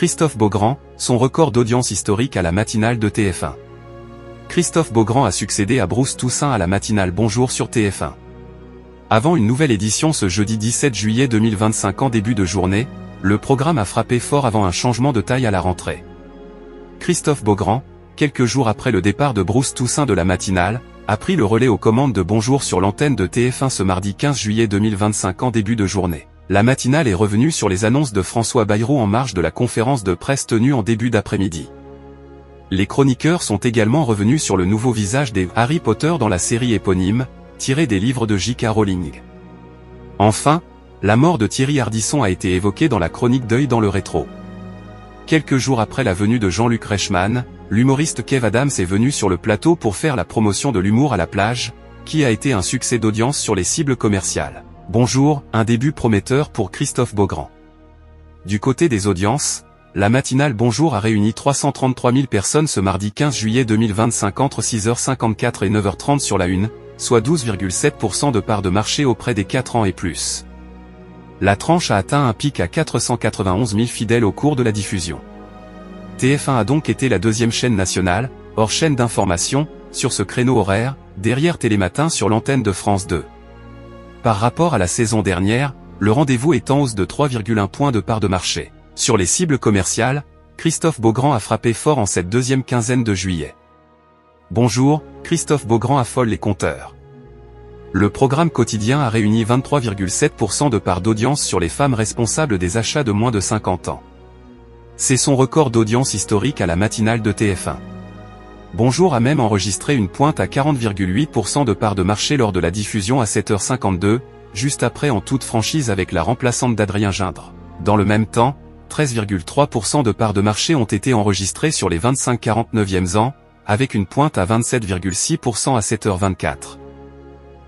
Christophe Beaugrand, son record d'audience historique à la matinale de TF1. Christophe Beaugrand a succédé à Bruce Toussaint à la matinale Bonjour sur TF1. Avant une nouvelle édition ce jeudi 17 juillet 2025 en début de journée, le programme a frappé fort avant un changement de taille à la rentrée. Christophe Beaugrand, quelques jours après le départ de Bruce Toussaint de la matinale, a pris le relais aux commandes de Bonjour sur l'antenne de TF1 ce mardi 15 juillet 2025 en début de journée. La matinale est revenue sur les annonces de François Bayrou en marge de la conférence de presse tenue en début d'après-midi. Les chroniqueurs sont également revenus sur le nouveau visage des Harry Potter dans la série éponyme, tirée des livres de J.K. Rowling. Enfin, la mort de Thierry Ardisson a été évoquée dans la chronique Deuil dans le rétro. Quelques jours après la venue de Jean-Luc Reichmann, l'humoriste Kev Adams est venu sur le plateau pour faire la promotion de l'humour à la plage, qui a été un succès d'audience sur les cibles commerciales. Bonjour, un début prometteur pour Christophe Beaugrand. Du côté des audiences, la matinale Bonjour a réuni 333 000 personnes ce mardi 15 juillet 2025 entre 6h54 et 9h30 sur la Une, soit 12,7% de part de marché auprès des 4 ans et plus. La tranche a atteint un pic à 491 000 fidèles au cours de la diffusion. TF1 a donc été la deuxième chaîne nationale, hors chaîne d'information, sur ce créneau horaire, derrière Télématin sur l'antenne de France 2. Par rapport à la saison dernière, le rendez-vous est en hausse de 3,1 points de part de marché. Sur les cibles commerciales, Christophe Beaugrand a frappé fort en cette deuxième quinzaine de juillet. Bonjour, Christophe Beaugrand affole les compteurs. Le programme quotidien a réuni 23,7% de part d'audience sur les femmes responsables des achats de moins de 50 ans. C'est son record d'audience historique à la matinale de TF1. Bonjour a même enregistré une pointe à 40,8% de part de marché lors de la diffusion à 7h52, juste après en toute franchise avec la remplaçante d'Adrien Gindre. Dans le même temps, 13,3% de part de marché ont été enregistrés sur les 25-49e ans, avec une pointe à 27,6% à 7h24.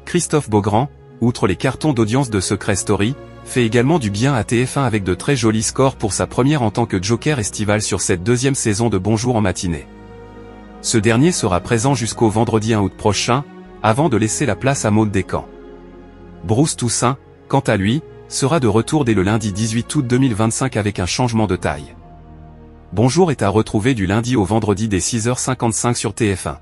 Christophe Beaugrand, outre les cartons d'audience de Secret Story, fait également du bien à TF1 avec de très jolis scores pour sa première en tant que Joker estival sur cette deuxième saison de Bonjour en matinée. Ce dernier sera présent jusqu'au vendredi 1 août prochain, avant de laisser la place à Maud Descamps. Bruce Toussaint, quant à lui, sera de retour dès le lundi 18 août 2025 avec un changement de taille. Bonjour est à retrouver du lundi au vendredi dès 6h55 sur TF1.